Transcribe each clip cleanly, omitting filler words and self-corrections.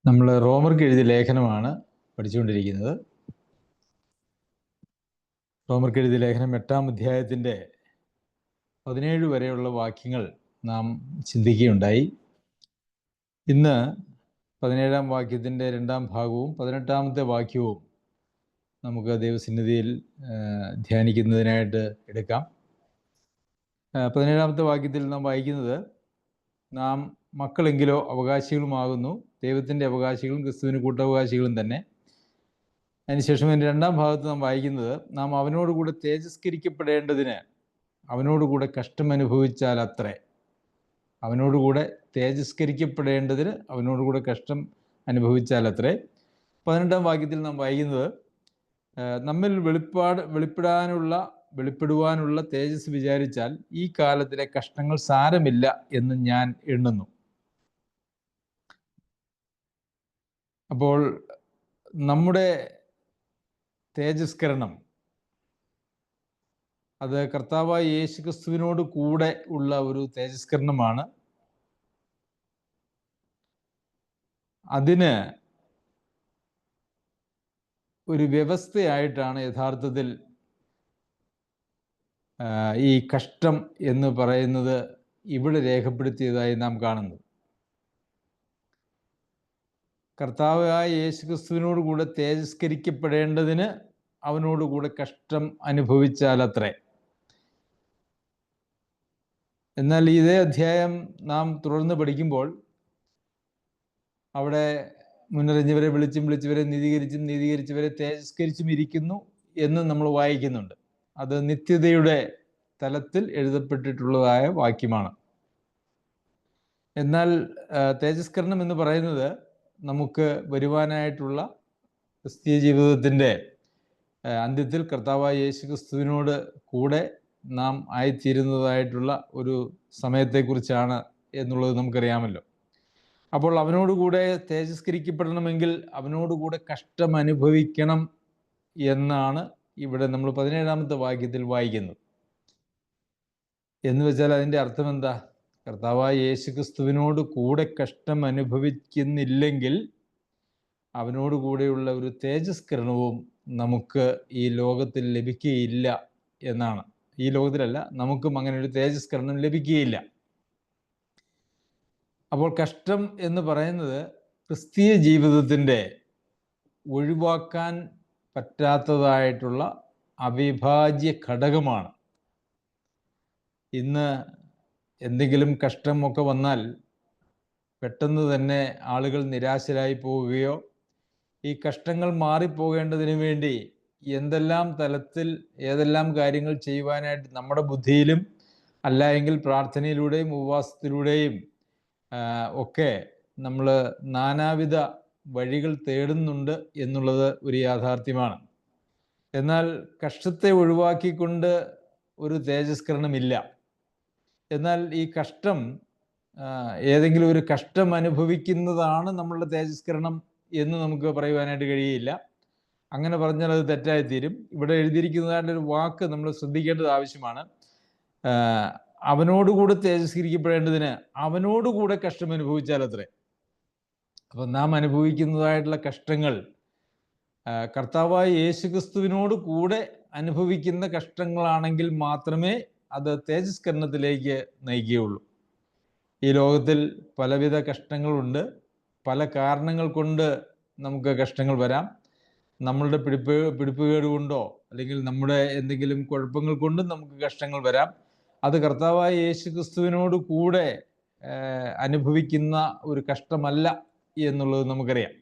നമ്മൾ റോമർക്ക് എഴുതിയ ലേഖനമാണ് പഠിച്ചുകൊണ്ടിരിക്കുന്നത്. റോമർക്ക് എഴുതിയ ലേഖനം 8-ാം അധ്യായത്തിൻ്റെ 17 വരെയുള്ള വാക്യങ്ങൾ നാം ചിന്തിക്കുകയുണ്ടായി. ഇന്ന് 17-ാം വാക്യത്തിൻ്റെ 2-ാം ഭാഗവും 18-ാമത്തെ വാക്യവും നമുക്ക് ദൈവസന്നിധിയിൽ ധ്യാനിക്കുന്നതിനായിട്ട് എടുക്കാം. 17-ാമത്തെ വാക്യത്തിൽ നാം വായിക്കുന്നത്, നാം മക്കളെങ്കിലോ അവകാശികളുമാകുന്നു, ദൈവത്തിൻ്റെ അവകാശികളും ക്രിസ്തുവിന് കൂട്ടവകാശികളും തന്നെ. അതിനുശേഷം അതിൻ്റെ 2-ാം ഭാഗത്ത് നാം വായിക്കുന്നത്, നാം അവനോടുകൂടെ തേജസ്കരിക്കപ്പെടേണ്ടതിന് അവനോടുകൂടെ കഷ്ടം അനുഭവിച്ചാൽ അത്രേ. അവനോടുകൂടെ തേജസ്കരിക്കപ്പെടേണ്ടതിന് അവനോടുകൂടെ കഷ്ടം അനുഭവിച്ചാൽ അത്രേ. 18-ാം വാക്യത്തിൽ നാം വായിക്കുന്നത്, നമ്മിൽ വെളിപ്പെടുവാനുള്ള തേജസ് വിചാരിച്ചാൽ ഈ കാലത്തിലെ കഷ്ടങ്ങൾ സാരമില്ല എന്ന് ഞാൻ എണ്ണുന്നു. അപ്പോൾ നമ്മുടെ തേജസ്കരണം അത് കർത്താവായ യേശു ക്രിസ്തുവിനോട് കൂടെ ഉള്ള ഒരു തേജസ്കരണമാണ്. അതിന് ഒരു വ്യവസ്ഥയായിട്ടാണ് യഥാർത്ഥത്തിൽ ഈ കഷ്ടം എന്ന് പറയുന്നത് ഇവിടെ രേഖപ്പെടുത്തിയതായി നാം കാണുന്നു. കർത്താവായ യേശു ക്രിസ്തുവിനോട് കൂടെ തേജസ്കരിക്കപ്പെടേണ്ടതിന് അവനോടുകൂടെ കഷ്ടം അനുഭവിച്ചാലത്രേ. എന്നാൽ ഇതേ അധ്യായം നാം തുടർന്ന് പഠിക്കുമ്പോൾ അവിടെ മുന്നറിഞ്ഞവരെ വിളിച്ചവരെ നീതീകരിച്ചവരെ തേജസ്കരിച്ചും ഇരിക്കുന്നു എന്ന് നമ്മൾ വായിക്കുന്നുണ്ട്. അത് നിത്യതയുടെ തലത്തിൽ എഴുതപ്പെട്ടിട്ടുള്ളതായ വാക്യമാണ്. എന്നാൽ തേജസ്കരണം എന്ന് പറയുന്നത് നമുക്ക് വരുവാനായിട്ടുള്ള ക്രിസ്തീയ ജീവിതത്തിൻ്റെ അന്ത്യത്തിൽ കർത്താവായ യേശു ക്രിസ്തുവിനോട് കൂടെ നാം ആയിത്തീരുന്നതായിട്ടുള്ള ഒരു സമയത്തെക്കുറിച്ചാണ് എന്നുള്ളത് നമുക്കറിയാമല്ലോ. അപ്പോൾ അവനോടുകൂടെ തേജസ്കരിക്കപ്പെടണമെങ്കിൽ അവനോടുകൂടെ കഷ്ടം അനുഭവിക്കണം എന്നാണ് ഇവിടെ നമ്മൾ 17-ാമത്തെ വാക്യത്തിൽ വായിക്കുന്നത്. എന്ന് വെച്ചാൽ അതിൻ്റെ അർത്ഥം എന്താ? കർത്താവായ യേശു ക്രിസ്തുവിനോട് കൂടെ കഷ്ടം അനുഭവിക്കുന്നില്ലെങ്കിൽ അവനോട് കൂടെയുള്ള ഒരു തേജസ്കരണവും നമുക്ക് ഈ ലോകത്തിൽ ലഭിക്കുകയില്ല എന്നാണ്. ഈ ലോകത്തിലല്ല, നമുക്കും അങ്ങനെ ഒരു തേജസ്കരണം ലഭിക്കുകയില്ല. അപ്പോൾ കഷ്ടം എന്ന് പറയുന്നത് ക്രിസ്തീയ ജീവിതത്തിൻ്റെ ഒഴിവാക്കാൻ പറ്റാത്തതായിട്ടുള്ള അവിഭാജ്യ ഘടകമാണ്. ഇന്ന് എന്തെങ്കിലും കഷ്ടമൊക്കെ വന്നാൽ പെട്ടെന്ന് തന്നെ ആളുകൾ നിരാശരായി പോവുകയോ ഈ കഷ്ടങ്ങൾ മാറിപ്പോകേണ്ടതിന് വേണ്ടി എന്തെല്ലാം തലത്തിൽ ഏതെല്ലാം കാര്യങ്ങൾ ചെയ്യുവാനായിട്ട് നമ്മുടെ ബുദ്ധിയിലും അല്ല എങ്കിൽ പ്രാർത്ഥനയിലൂടെയും ഉപവാസത്തിലൂടെയും ഒക്കെ നമ്മൾ നാനാവിധ വഴികൾ തേടുന്നുണ്ട് എന്നുള്ളത് ഒരു യാഥാർത്ഥ്യമാണ്. എന്നാൽ കഷ്ടത്തെ ഒഴിവാക്കിക്കൊണ്ട് ഒരു തേജസ്കരണമില്ല. എന്നാൽ ഈ കഷ്ടം ഏതെങ്കിലും ഒരു കഷ്ടം അനുഭവിക്കുന്നതാണ് നമ്മളുടെ തേജസ്കരണം എന്ന് നമുക്ക് പറയുവാനായിട്ട് കഴിയില്ല. അങ്ങനെ പറഞ്ഞാൽ അത് തെറ്റായിത്തീരും. ഇവിടെ എഴുതിയിരിക്കുന്നതായിട്ട് ഒരു വാക്ക് നമ്മൾ ശ്രദ്ധിക്കേണ്ടത് ആവശ്യമാണ്. അവനോടുകൂടെ തേജസ്കരിക്കപ്പെടേണ്ടതിന് അവനോടുകൂടെ കഷ്ടം അനുഭവിച്ചാൽ അത്രേ. അപ്പം നാം അനുഭവിക്കുന്നതായിട്ടുള്ള കഷ്ടങ്ങൾ കർത്താവായ യേശു ക്രിസ്തുവിനോട് കൂടെ അനുഭവിക്കുന്ന കഷ്ടങ്ങളാണെങ്കിൽ മാത്രമേ അത് തേജസ്കരണത്തിലേക്ക് നയിക്കുകയുള്ളൂ. ഈ ലോകത്തിൽ പലവിധ കഷ്ടങ്ങളുണ്ട്. പല കാരണങ്ങൾ കൊണ്ട് നമുക്ക് കഷ്ടങ്ങൾ വരാം. നമ്മളുടെ പിടിപ്പുകേട് കൊണ്ടോ അല്ലെങ്കിൽ നമ്മുടെ എന്തെങ്കിലും കുഴപ്പങ്ങൾ കൊണ്ടും നമുക്ക് കഷ്ടങ്ങൾ വരാം. അത് കർത്താവായ യേശു ക്രിസ്തുവിനോട് കൂടെ അനുഭവിക്കുന്ന ഒരു കഷ്ടമല്ല എന്നുള്ളത് നമുക്കറിയാം.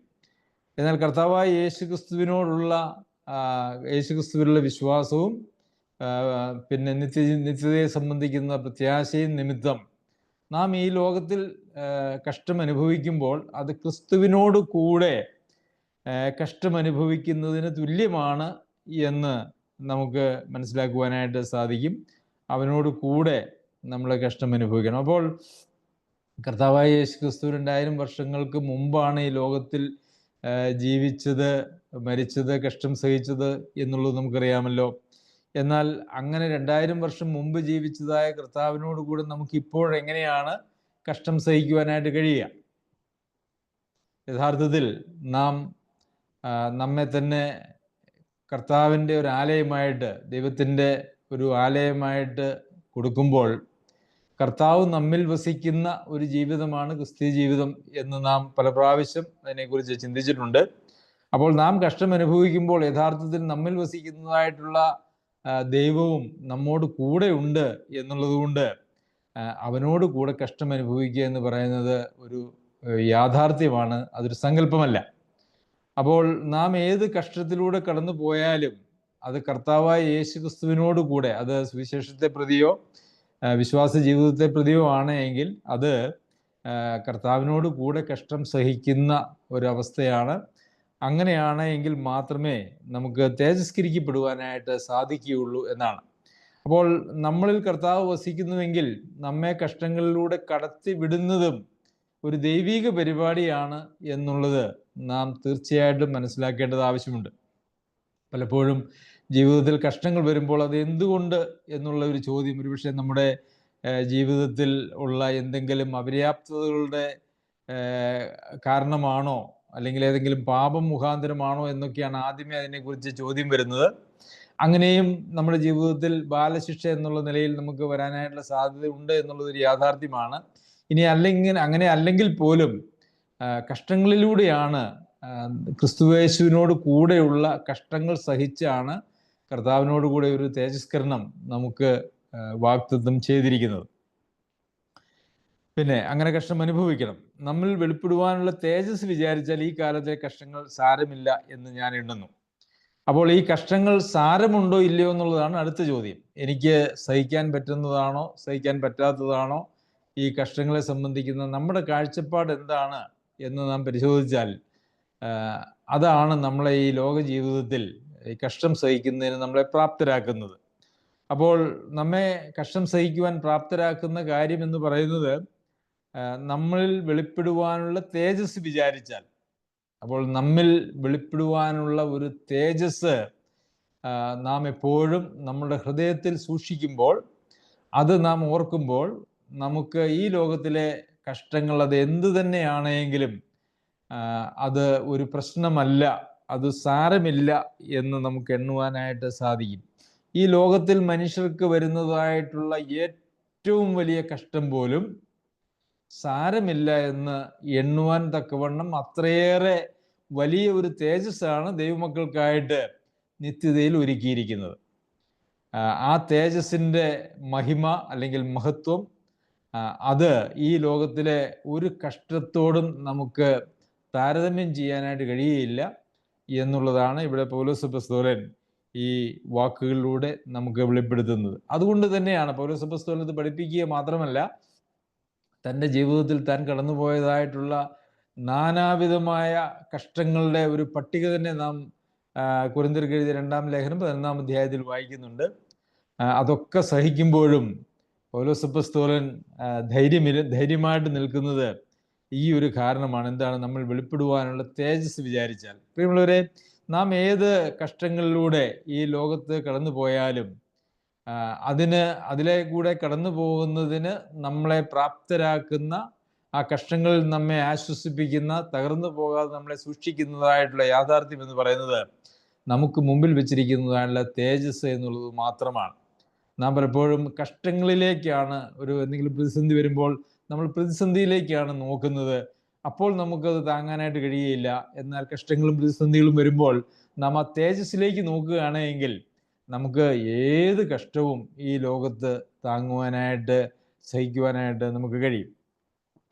എന്നാൽ കർത്താവായ യേശു ക്രിസ്തുവിലുള്ള വിശ്വാസവും പിന്നെ നിത്യതയെ സംബന്ധിക്കുന്ന പ്രത്യാശയും നിമിത്തം നാം ഈ ലോകത്തിൽ കഷ്ടം അനുഭവിക്കുമ്പോൾ അത് ക്രിസ്തുവിനോട് കൂടെ കഷ്ടം അനുഭവിക്കുന്നതിന് തുല്യമാണ് എന്ന് നമുക്ക് മനസ്സിലാക്കുവാനായിട്ട് സാധിക്കും. അവനോട് കൂടെ നമ്മൾ കഷ്ടം അനുഭവിക്കണം. അപ്പോൾ കർത്താവായ യേശു ക്രിസ്തു 2000 വർഷങ്ങൾക്ക് മുമ്പാണ് ഈ ലോകത്തിൽ ജീവിച്ചത്, മരിച്ചത്, കഷ്ടം സഹിച്ചത് എന്നുള്ളത് നമുക്കറിയാമല്ലോ. എന്നാൽ അങ്ങനെ 2000 വർഷം മുമ്പ് ജീവിച്ചതായ കർത്താവിനോട് കൂടെ നമുക്ക് ഇപ്പോഴെങ്ങനെയാണ് കഷ്ടം സഹിക്കുവാനായിട്ട് കഴിയുക? യഥാർത്ഥത്തിൽ നാം നമ്മെ തന്നെ കർത്താവിൻ്റെ ഒരു ആലയമായിട്ട്, ദൈവത്തിൻ്റെ ഒരു ആലയമായിട്ട് കൊടുക്കുമ്പോൾ കർത്താവ് നമ്മിൽ വസിക്കുന്ന ഒരു ജീവിതമാണ് ക്രിസ്തീയ ജീവിതം എന്ന് നാം പല പ്രാവശ്യം അതിനെക്കുറിച്ച് ചിന്തിച്ചിട്ടുണ്ട്. അപ്പോൾ നാം കഷ്ടം അനുഭവിക്കുമ്പോൾ യഥാർത്ഥത്തിൽ നമ്മിൽ വസിക്കുന്നതായിട്ടുള്ള ദൈവവും നമ്മോട് കൂടെ ഉണ്ട് എന്നുള്ളത് കൊണ്ട് അവനോട് കൂടെ കഷ്ടം അനുഭവിക്കുക എന്ന് പറയുന്നത് ഒരു യാഥാർത്ഥ്യമാണ്, അതൊരു സങ്കല്പമല്ല. അപ്പോൾ നാം ഏത് കഷ്ടത്തിലൂടെ കടന്നു പോയാലും അത് കർത്താവായ യേശു ക്രിസ്തുവിനോട് കൂടെ, അത് സുവിശേഷത്തെ പ്രതിയോ വിശ്വാസ ജീവിതത്തെ പ്രതിയോ ആണ് എങ്കിൽ അത് കർത്താവിനോട് കൂടെ കഷ്ടം സഹിക്കുന്ന ഒരവസ്ഥയാണ്. അങ്ങനെയാണ് എങ്കിൽ മാത്രമേ നമുക്ക് തേജസ്കരിക്കപ്പെടുവാനായിട്ട് സാധിക്കുകയുള്ളൂ എന്നാണ്. അപ്പോൾ നമ്മളിൽ കർത്താവ് വസിക്കുന്നുവെങ്കിൽ നമ്മെ കഷ്ടങ്ങളിലൂടെ കടത്തി വിടുന്നതും ഒരു ദൈവിക പരിപാടിയാണ് എന്നുള്ളത് നാം തീർച്ചയായിട്ടും മനസ്സിലാക്കേണ്ടത് ആവശ്യമുണ്ട്. പലപ്പോഴും ജീവിതത്തിൽ കഷ്ടങ്ങൾ വരുമ്പോൾ അത് എന്തുകൊണ്ട് എന്നുള്ള ഒരു ചോദ്യം ഒരുപക്ഷെ നമ്മുടെ ജീവിതത്തിൽ ഉള്ള എന്തെങ്കിലും അപര്യാപ്തതകളുടെ കാരണമാണോ, അല്ലെങ്കിൽ ഏതെങ്കിലും പാപം മുഖാന്തരമാണോ എന്നൊക്കെയാണ് ആദ്യമേ അതിനെക്കുറിച്ച് ചോദ്യം വരുന്നത്. അങ്ങനെയും നമ്മുടെ ജീവിതത്തിൽ ബാലശിക്ഷ എന്നുള്ള നിലയിൽ നമുക്ക് വരാനായിട്ടുള്ള സാധ്യത ഉണ്ട് എന്നുള്ളതൊരു യാഥാർത്ഥ്യമാണ്. ഇനി അങ്ങനെ അല്ലെങ്കിൽ പോലും കഷ്ടങ്ങളിലൂടെയാണ്, ക്രിസ്തുയേശുവിനോട് കൂടെയുള്ള കഷ്ടങ്ങൾ സഹിച്ചാണ് കർത്താവിനോട് കൂടെ ഒരു തേജസ്കരണം നമുക്ക് വാഗ്ദത്തം ചെയ്തിരിക്കുന്നത്. പിന്നെ അങ്ങനെ കഷ്ടം അനുഭവിക്കണം. നമ്മൾ വെളിപ്പെടുവാനുള്ള തേജസ് വിചാരിച്ചാൽ ഈ കാലത്തെ കഷ്ടങ്ങൾ സാരമില്ല എന്ന് ഞാൻ എണ്ണുന്നു. അപ്പോൾ ഈ കഷ്ടങ്ങൾ സാരമുണ്ടോ ഇല്ലയോ എന്നുള്ളതാണ് അടുത്ത ചോദ്യം. എനിക്ക് സഹിക്കാൻ പറ്റുന്നതാണോ സഹിക്കാൻ പറ്റാത്തതാണോ ഈ കഷ്ടങ്ങളെ സംബന്ധിക്കുന്ന നമ്മുടെ കാഴ്ചപ്പാട് എന്താണ് എന്ന് നാം പരിശോധിച്ചാൽ അതാണ് നമ്മളെ ഈ ലോക ജീവിതത്തിൽ ഈ കഷ്ടം സഹിക്കുന്നതിന് നമ്മളെ പ്രാപ്തരാക്കുന്നത്. അപ്പോൾ നമ്മെ കഷ്ടം സഹിക്കുവാൻ പ്രാപ്തരാക്കുന്ന കാര്യം എന്ന് പറയുന്നത് നമ്മളിൽ വെളിപ്പെടുവാനുള്ള തേജസ് വിചാരിച്ചാൽ, അപ്പോൾ നമ്മിൽ വെളിപ്പെടുവാനുള്ള ഒരു തേജസ് നാം എപ്പോഴും നമ്മുടെ ഹൃദയത്തിൽ സൂക്ഷിക്കുമ്പോൾ, അത് നാം ഓർക്കുമ്പോൾ നമുക്ക് ഈ ലോകത്തിലെ കഷ്ടങ്ങൾ അത് എന്തു തന്നെയാണെങ്കിലും അത് ഒരു പ്രശ്നമല്ല, അത് സാരമില്ല എന്ന് നമുക്ക് എണ്ണുവാനായിട്ട് സാധിക്കും. ഈ ലോകത്തിൽ മനുഷ്യർക്ക് വരുന്നതായിട്ടുള്ള ഏറ്റവും വലിയ കഷ്ടം പോലും സാരമില്ല എന്ന് എണ്ണുവാൻ തക്കവണ്ണം അത്രയേറെ വലിയ ഒരു തേജസ്സാണ് ദൈവമക്കൾക്കായിട്ട് നിത്യതയിൽ ഒരുക്കിയിരിക്കുന്നത്. ആ തേജസ്സിൻ്റെ മഹിമ അല്ലെങ്കിൽ മഹത്വം അത് ഈ ലോകത്തിലെ ഒരു കഷ്ടത്തോടും നമുക്ക് താരതമ്യം ചെയ്യാനായിട്ട് കഴിയുകയില്ല എന്നുള്ളതാണ് ഇവിടെ പൗലോസ് അപ്പോസ്തലൻ ഈ വാക്കുകളിലൂടെ നമുക്ക് വെളിപ്പെടുത്തുന്നത്. അതുകൊണ്ട് തന്നെയാണ് പൗലോസ് അപ്പോസ്തലൻ ഇത് പഠിപ്പിക്കുക മാത്രമല്ല, തൻ്റെ ജീവിതത്തിൽ താൻ കടന്നുപോയതായിട്ടുള്ള നാനാവിധമായ കഷ്ടങ്ങളുടെ ഒരു പട്ടിക തന്നെ നാം കൊരിന്ത്യർക്ക് എഴുതിയ 2-ാം ലേഖനം 11-ാം അധ്യായത്തിൽ വായിക്കുന്നുണ്ട്. അതൊക്കെ സഹിക്കുമ്പോഴും പൗലോസ് അപ്പോസ്തലൻ ധൈര്യമായിട്ട് നിൽക്കുന്നത് ഈ ഒരു കാരണമാണ്. എന്താണ്? നമ്മൾ വെളിപ്പെടുവാനുള്ള തേജസ് വിചാരിച്ചാൽ. പ്രിയമുള്ളവരെ, നാം ഏത് കഷ്ടങ്ങളിലൂടെ ഈ ലോകത്ത് കടന്നു പോയാലും അതിലെ കൂടെ കടന്നു പോകുന്നതിന് നമ്മളെ പ്രാപ്തരാക്കുന്ന, ആ കഷ്ടങ്ങളിൽ നമ്മെ ആശ്വസിപ്പിക്കുന്ന, തകർന്നു പോകാതെ നമ്മളെ സൂക്ഷിക്കുന്നതായിട്ടുള്ള യാഥാർത്ഥ്യം എന്ന് പറയുന്നത് നമുക്ക് മുമ്പിൽ വെച്ചിരിക്കുന്നതായിട്ടുള്ള തേജസ് എന്നുള്ളത് മാത്രമാണ്. നാം പലപ്പോഴും കഷ്ടങ്ങളിലേക്കാണ്, എന്തെങ്കിലും പ്രതിസന്ധി വരുമ്പോൾ നമ്മൾ പ്രതിസന്ധിയിലേക്കാണ് നോക്കുന്നത്. അപ്പോൾ നമുക്കത് താങ്ങാനായിട്ട് കഴിയുകയില്ല. എന്നാൽ കഷ്ടങ്ങളും പ്രതിസന്ധികളും വരുമ്പോൾ നാം ആ തേജസ്സിലേക്ക് നോക്കുകയാണെങ്കിൽ നമുക്ക് ഏത് കഷ്ടവും ഈ ലോകത്ത് താങ്ങുവാനായിട്ട് സഹിക്കുവാനായിട്ട് നമുക്ക് കഴിയും.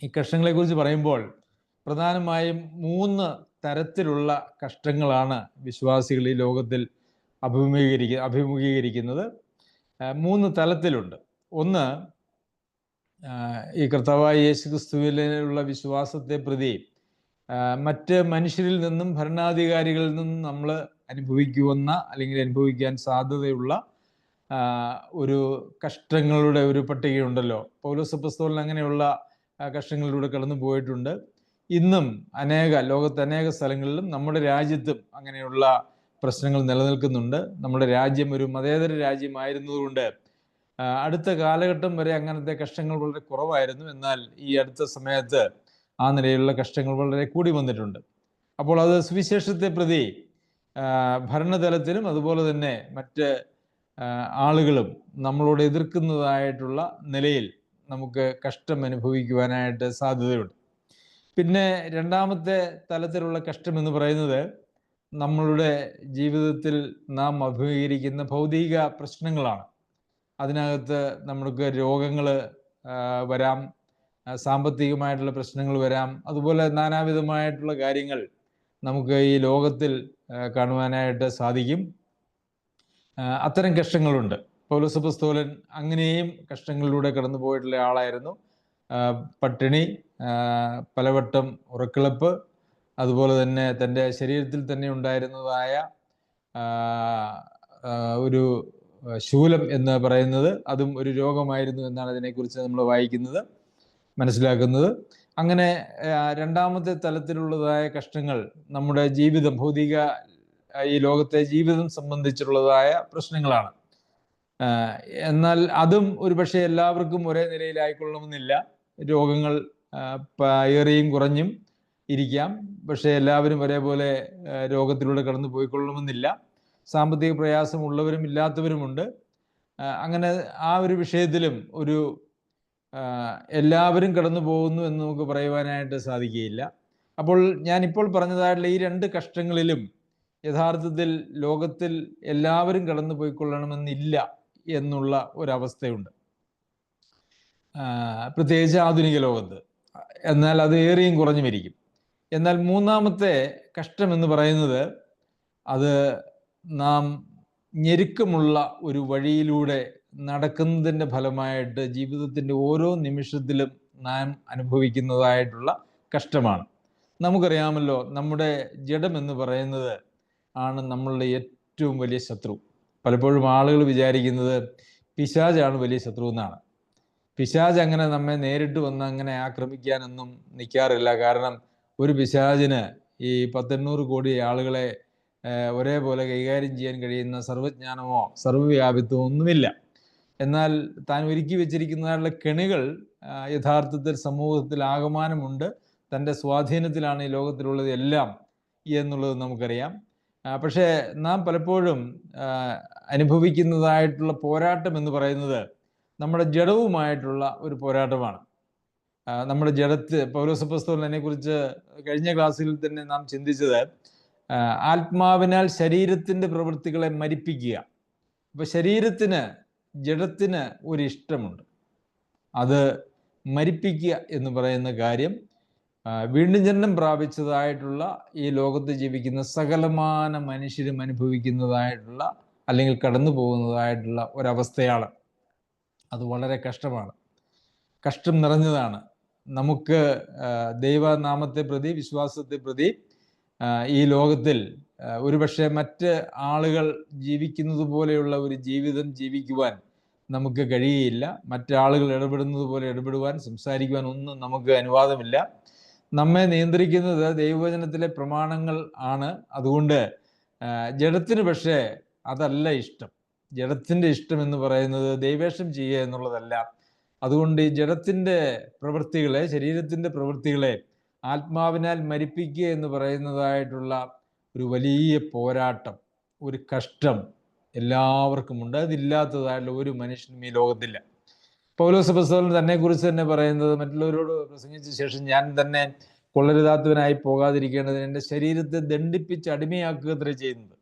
ഈ കഷ്ടങ്ങളെക്കുറിച്ച് പറയുമ്പോൾ പ്രധാനമായും 3 തരത്തിലുള്ള കഷ്ടങ്ങളാണ് വിശ്വാസികൾ ഈ ലോകത്തിൽ അഭിമുഖീകരിക്കുന്നത്. 3 തലത്തിലുണ്ട്. ഒന്ന്, ഈ കർത്താവായ യേശു ക്രിസ്തുവിലുള്ള വിശ്വാസത്തെ പ്രതി മറ്റ് മനുഷ്യരിൽ നിന്നും ഭരണാധികാരികളിൽ നിന്നും നമ്മൾ അനുഭവിക്കാൻ സാധ്യതയുള്ള ഒരു കഷ്ടങ്ങളുടെ ഒരു പട്ടികയുണ്ടല്ലോ. പൗലോസ് അപ്പോസ്തലൻ അങ്ങനെയുള്ള കഷ്ടങ്ങളിലൂടെ കടന്നു പോയിട്ടുണ്ട്. ഇന്നും ലോകത്ത് അനേക സ്ഥലങ്ങളിലും നമ്മുടെ രാജ്യത്തും അങ്ങനെയുള്ള പ്രശ്നങ്ങൾ നിലനിൽക്കുന്നുണ്ട്. നമ്മുടെ രാജ്യം ഒരു മതേതര രാജ്യമായിരുന്നതുകൊണ്ട് അടുത്ത കാലഘട്ടം വരെ അങ്ങനത്തെ കഷ്ടങ്ങൾ വളരെ കുറവായിരുന്നു. എന്നാൽ ഈ അടുത്ത സമയത്ത് ആ നിലയിലുള്ള കഷ്ടങ്ങൾ വളരെ കൂടി വന്നിട്ടുണ്ട്. അപ്പോൾ അത് സുവിശേഷത്തെ പ്രതി ഭരണതലത്തിലും അതുപോലെ തന്നെ മറ്റ് ആളുകളും നമ്മളോട് എതിർക്കുന്നതായിട്ടുള്ള നിലയിൽ നമുക്ക് കഷ്ടം അനുഭവിക്കുവാനായിട്ട് സാധ്യതയുണ്ട്. പിന്നെ രണ്ടാമത്തെ തലത്തിലുള്ള കഷ്ടം എന്ന് പറയുന്നത് നമ്മളുടെ ജീവിതത്തിൽ നാം അഭിമുഖീകരിക്കുന്ന ഭൗതിക പ്രശ്നങ്ങളാണ്. അതിനകത്ത് നമുക്ക് രോഗങ്ങൾ വരാം, സാമ്പത്തികമായിട്ടുള്ള പ്രശ്നങ്ങൾ വരാം, അതുപോലെ നാനാവിധമായിട്ടുള്ള കാര്യങ്ങൾ നമുക്ക് ഈ ലോകത്തിൽ കാണുവാനായിട്ട് സാധിക്കും. അത്തരം കഷ്ടങ്ങളുണ്ട്. പൗലോസ് അപ്പോസ്തലൻ അങ്ങനെയും കഷ്ടങ്ങളിലൂടെ കടന്നു പോയിട്ടുള്ള ആളായിരുന്നു. പട്ടിണി, പലവട്ടം ഉറക്കിളപ്പ്, അതുപോലെ തന്നെ തൻ്റെ ശരീരത്തിൽ തന്നെ ഉണ്ടായിരുന്നതായ ഒരു ശൂലം എന്ന് പറയുന്നത് അതും ഒരു രോഗമായിരുന്നു എന്നാണ് അതിനെക്കുറിച്ച് നമ്മൾ വായിക്കുന്നത്, മനസ്സിലാക്കുന്നത്. അങ്ങനെ രണ്ടാമത്തെ തലത്തിലുള്ളതായ കഷ്ടങ്ങൾ നമ്മുടെ ജീവിതം, ഭൗതിക ഈ ലോകത്തെ ജീവിതം സംബന്ധിച്ചുള്ളതായ പ്രശ്നങ്ങളാണ്. എന്നാൽ അതും ഒരുപക്ഷെ എല്ലാവർക്കും ഒരേ നിലയിലായിക്കൊള്ളണമെന്നില്ല. രോഗങ്ങൾ ഏറെയും കുറഞ്ഞും ഇരിക്കാം, പക്ഷേ എല്ലാവരും ഒരേപോലെ രോഗത്തിലൂടെ കടന്നു പോയിക്കൊള്ളണമെന്നില്ല. സാമ്പത്തിക പ്രയാസമുള്ളവരും ഇല്ലാത്തവരുമുണ്ട്. അങ്ങനെ ആ ഒരു വിഷയത്തിലും ഒരു എല്ലാവരും കടന്നു പോകുന്നു എന്ന് നമുക്ക് പറയുവാനായിട്ട് സാധിക്കുകയില്ല. അപ്പോൾ ഞാനിപ്പോൾ പറഞ്ഞതായിട്ടുള്ള ഈ രണ്ട് കഷ്ടങ്ങളിലും യഥാർത്ഥത്തിൽ ലോകത്തിൽ എല്ലാവരും കടന്നു പോയിക്കൊള്ളണമെന്നില്ല എന്നുള്ള ഒരവസ്ഥയുണ്ട്, പ്രത്യേകിച്ച് ആധുനിക ലോകത്ത്. എന്നാൽ അത് ഏറെയും കുറഞ്ഞു വരിക്കും. എന്നാൽ മൂന്നാമത്തെ കഷ്ടം എന്ന് പറയുന്നത് അത് നാം ഞെരുക്കമുള്ള ഒരു വഴിയിലൂടെ നടക്കുന്നതിൻ്റെ ഫലമായിട്ട് ജീവിതത്തിൻ്റെ ഓരോ നിമിഷത്തിലും നാം അനുഭവിക്കുന്നതായിട്ടുള്ള കഷ്ടമാണ്. നമുക്കറിയാമല്ലോ, നമ്മുടെ ജഡം എന്ന് പറയുന്നത് ആണ് നമ്മളുടെ ഏറ്റവും വലിയ ശത്രു. പലപ്പോഴും ആളുകൾ വിചാരിക്കുന്നത് പിശാചാണ് വലിയ ശത്രു എന്നാണ്. പിശാച് അങ്ങനെ നമ്മെ നേരിട്ട് വന്ന് അങ്ങനെ ആക്രമിക്കാനൊന്നും നിൽക്കാറില്ല. കാരണം ഒരു പിശാചിന് ഈ 800 കോടി ആളുകളെ ഒരേപോലെ കൈകാര്യം ചെയ്യാൻ കഴിയുന്ന സർവജ്ഞാനമോ സർവ്വവ്യാപിത്വമോ ഒന്നുമില്ല. എന്നാൽ താൻ ഒരുക്കി വെച്ചിരിക്കുന്നതായുള്ള കെണികൾ യഥാർത്ഥത്തിൽ സമൂഹത്തിൽ ആകമാനമുണ്ട്. തൻ്റെ സ്വാധീനത്തിലാണ് ഈ ലോകത്തിലുള്ളത് എല്ലാം എന്നുള്ളത് നമുക്കറിയാം. പക്ഷേ നാം പലപ്പോഴും അനുഭവിക്കുന്നതായിട്ടുള്ള പോരാട്ടം എന്ന് പറയുന്നത് നമ്മുടെ ജഡവുമായിട്ടുള്ള ഒരു പോരാട്ടമാണ്. നമ്മുടെ പൗലോസ് അപ്പോസ്തലനെ കുറിച്ച് കഴിഞ്ഞ ക്ലാസ്സിൽ തന്നെ നാം ചിന്തിച്ചത് ആത്മാവിനാൽ ശരീരത്തിൻ്റെ പ്രവൃത്തികളെ മരിപ്പിക്കുക. അപ്പൊ ശരീരത്തിന്, ജഡത്തിന് ഒരു ഇഷ്ടമുണ്ട്, അത് മരിപ്പിക്കുക എന്ന് പറയുന്ന കാര്യം വീണ്ടും ജനനം പ്രാപിച്ചതായിട്ടുള്ള ഈ ലോകത്ത് ജീവിക്കുന്ന സകലമാന മനുഷ്യരും അനുഭവിക്കുന്നതായിട്ടുള്ള അല്ലെങ്കിൽ കടന്നു പോകുന്നതായിട്ടുള്ള ഒരവസ്ഥയാണ്. അത് വളരെ കഷ്ടമാണ്, കഷ്ടം നിറഞ്ഞതാണ്. നമുക്ക് ദൈവനാമത്തെ പ്രതി, വിശ്വാസത്തെ പ്രതി ഈ ലോകത്തിൽ ഒരുപക്ഷെ മറ്റ് ആളുകൾ ജീവിക്കുന്നത് പോലെയുള്ള ഒരു ജീവിതം ജീവിക്കുവാൻ നമുക്ക് കഴിയുകയില്ല. മറ്റാളുകൾ ഇടപെടുന്നത് പോലെ ഇടപെടുവാൻ, സംസാരിക്കുവാൻ ഒന്നും നമുക്ക് അനുവാദമില്ല. നമ്മെ നിയന്ത്രിക്കുന്നത് ദൈവവചനത്തിലെ പ്രമാണങ്ങൾ ആണ്. അതുകൊണ്ട് ജഡത്തിന് പക്ഷേ അതല്ല ഇഷ്ടം. ജഡത്തിൻ്റെ ഇഷ്ടം എന്ന് പറയുന്നത് ദൈവേഷം ചെയ്യുക എന്നുള്ളതല്ല. അതുകൊണ്ട് ഈ ജഡത്തിൻ്റെ പ്രവൃത്തികളെ, ശരീരത്തിൻ്റെ പ്രവൃത്തികളെ ആത്മാവിനാൽ മരിപ്പിക്കുക എന്ന് പറയുന്നതായിട്ടുള്ള ഒരു വലിയ പോരാട്ടം, ഒരു കഷ്ടം എല്ലാവർക്കുമുണ്ട്. അതില്ലാത്തതായിട്ടുള്ള ഒരു മനുഷ്യനും ഈ ലോകത്തില്ല. പൗലോസ് അപ്പോസ്തലൻ തന്നെ കുറിച്ച് തന്നെ പറയുന്നത്, മറ്റുള്ളവരോട് പ്രസംഗിച്ച ശേഷം ഞാൻ തന്നെ കൊള്ളരുതാത്തവനായി പോകാതിരിക്കേണ്ടതിന് എൻ്റെ ശരീരത്തെ ദണ്ഡിപ്പിച്ച് അടിമയാക്കുക അത്രേ ചെയ്യുന്നത്.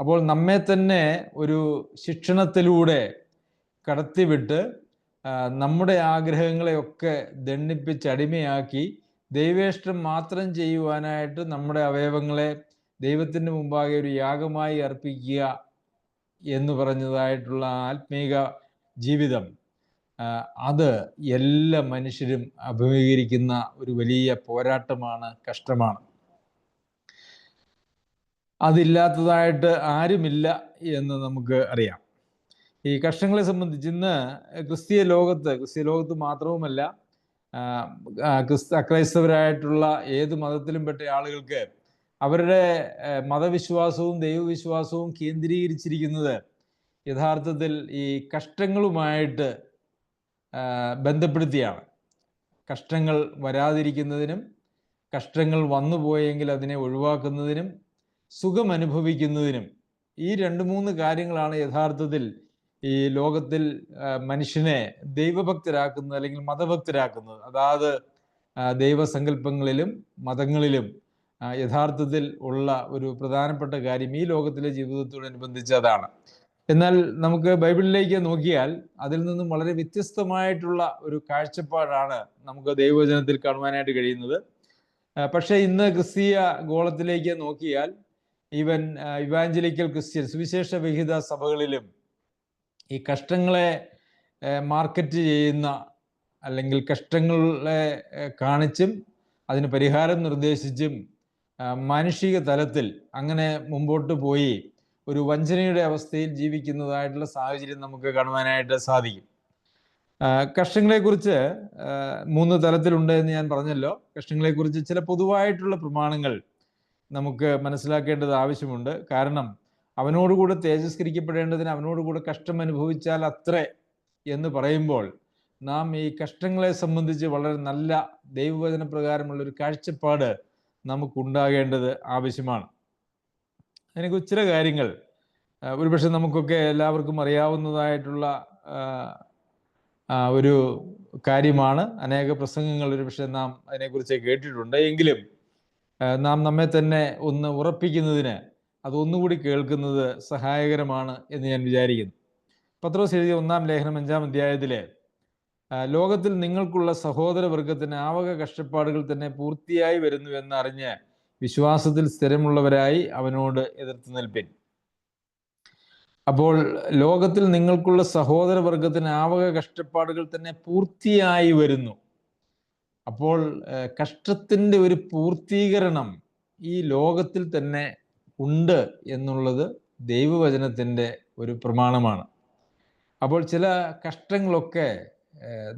അപ്പോൾ നമ്മെ തന്നെ ഒരു ശിക്ഷണത്തിലൂടെ കടത്തിവിട്ട് നമ്മുടെ ആഗ്രഹങ്ങളെയൊക്കെ ദണ്ഡിപ്പിച്ച് അടിമയാക്കി ദൈവേഷ്ടം മാത്രം ചെയ്യുവാനായിട്ട് നമ്മുടെ അവയവങ്ങളെ ദൈവത്തിൻ്റെ മുമ്പാകെ ഒരു യാഗമായി അർപ്പിക്കുക എന്ന് പറഞ്ഞതായിട്ടുള്ള ആത്മീക ജീവിതം, അത് എല്ലാ മനുഷ്യരും അഭിമുഖീകരിക്കുന്ന ഒരു വലിയ പോരാട്ടമാണ്, കഷ്ടമാണ്. അതില്ലാത്തതായിട്ട് ആരുമില്ല എന്ന് നമുക്ക് അറിയാം. ഈ കഷ്ടങ്ങളെ സംബന്ധിച്ച് ഇന്ന് ക്രിസ്തീയ ലോകത്ത് മാത്രവുമല്ല, അക്രൈസ്തവരായിട്ടുള്ള ഏത് മതത്തിലും പെട്ട ആളുകൾക്ക് അവരുടെ മതവിശ്വാസവും ദൈവവിശ്വാസവും കേന്ദ്രീകരിച്ചിരിക്കുന്നത് യഥാർത്ഥത്തിൽ ഈ കഷ്ടങ്ങളുമായിട്ട് ബന്ധപ്പെടുത്തിയാണ്. കഷ്ടങ്ങൾ വരാതിരിക്കുന്നതിനും കഷ്ടങ്ങൾ വന്നുപോയെങ്കിൽ അതിനെ ഒഴിവാക്കുന്നതിനും സുഖം അനുഭവിക്കുന്നതിനും ഈ 2-3 കാര്യങ്ങളാണ് യഥാർത്ഥത്തിൽ ഈ ലോകത്തിൽ മനുഷ്യനെ ദൈവഭക്തരാക്കുന്നത് അല്ലെങ്കിൽ മതഭക്തരാക്കുന്നത്. അതായത് ദൈവസങ്കല്പങ്ങളിലും മതങ്ങളിലും യഥാർത്ഥത്തിൽ ഉള്ള ഒരു പ്രധാനപ്പെട്ട കാര്യം ഈ ലോകത്തിലെ ജീവിതത്തോടനുബന്ധിച്ച് അതാണ്. എന്നാൽ നമുക്ക് ബൈബിളിലേക്ക് നോക്കിയാൽ അതിൽ നിന്നും വളരെ വ്യത്യസ്തമായിട്ടുള്ള ഒരു കാഴ്ചപ്പാടാണ് നമുക്ക് ദൈവവചനത്തിൽ കാണുവാനായിട്ട് കഴിയുന്നത്. പക്ഷേ ഇന്ന് ക്രിസ്തീയ ഗോളത്തിലേക്ക് നോക്കിയാൽ ഈവൻ ഇവാഞ്ചലിക്കൽ ക്രിസ്ത്യൻ സുവിശേഷ വിഹിത സഭകളിലും ഈ കഷ്ടങ്ങളെ മാർക്കറ്റ് ചെയ്യുന്ന അല്ലെങ്കിൽ കഷ്ടങ്ങളെ കാണിച്ചും അതിന് പരിഹാരം നിർദ്ദേശിച്ചും മാനുഷിക തലത്തിൽ അങ്ങനെ മുമ്പോട്ട് പോയി ഒരു വഞ്ചനയുടെ അവസ്ഥയിൽ ജീവിക്കുന്നതായിട്ടുള്ള സാഹചര്യം നമുക്ക് കാണുവാനായിട്ട് സാധിക്കും. കഷ്ടങ്ങളെക്കുറിച്ച് 3 തലത്തിലുണ്ട് എന്ന് ഞാൻ പറഞ്ഞല്ലോ. കഷ്ടങ്ങളെക്കുറിച്ച് ചില പൊതുവായിട്ടുള്ള പ്രമാണങ്ങൾ നമുക്ക് മനസ്സിലാക്കേണ്ടത് ആവശ്യമുണ്ട്. കാരണം അവനോടുകൂടെ തേജസ്കരിക്കപ്പെടേണ്ടതിന് അവനോടുകൂടെ കഷ്ടം അനുഭവിച്ചാൽ അത്രേ എന്ന് പറയുമ്പോൾ നാം ഈ കഷ്ടങ്ങളെ സംബന്ധിച്ച് വളരെ നല്ല ദൈവവചന പ്രകാരമുള്ള ഒരു കാഴ്ചപ്പാട് നമുക്കുണ്ടാകേണ്ടത് ആവശ്യമാണ്. അതിനെക്കുറിച്ച് ചില കാര്യങ്ങൾ ഒരുപക്ഷെ നമുക്കൊക്കെ എല്ലാവർക്കും അറിയാവുന്നതായിട്ടുള്ള ഒരു കാര്യമാണ്. അനേക പ്രസംഗങ്ങൾ ഒരുപക്ഷെ നാം അതിനെക്കുറിച്ച് കേട്ടിട്ടുണ്ട്. എങ്കിലും നാം നമ്മെ തന്നെ ഒന്ന് ഉറപ്പിക്കുന്നതിന് അതൊന്നുകൂടി കേൾക്കുന്നത് സഹായകരമാണ് എന്ന് ഞാൻ വിചാരിക്കുന്നു. പത്രോസ് എഴുതിയ 1-ാം ലേഖനം 5-ാം അധ്യായത്തിലെ ലോകത്തിൽ നിങ്ങൾക്കുള്ള സഹോദരവർഗത്തിന് ആവക കഷ്ടപ്പാടുകൾ തന്നെ പൂർത്തിയായി വരുന്നു എന്നറിഞ്ഞ് വിശ്വാസത്തിൽ സ്ഥിരമുള്ളവരായി അവനോട് എതിർത്ത് നിൽപ്പിൻ. അപ്പോൾ ലോകത്തിൽ നിങ്ങൾക്കുള്ള സഹോദരവർഗത്തിന് ആവക കഷ്ടപ്പാടുകൾ തന്നെ പൂർത്തിയായി വരുന്നു. അപ്പോൾ കഷ്ടത്തിൻ്റെ ഒരു പൂർത്തീകരണം ഈ ലോകത്തിൽ തന്നെ ഉണ്ട് എന്നുള്ളത് ദൈവവചനത്തിൻ്റെ ഒരു പ്രമാണമാണ്. അപ്പോൾ ചില കഷ്ടങ്ങളൊക്കെ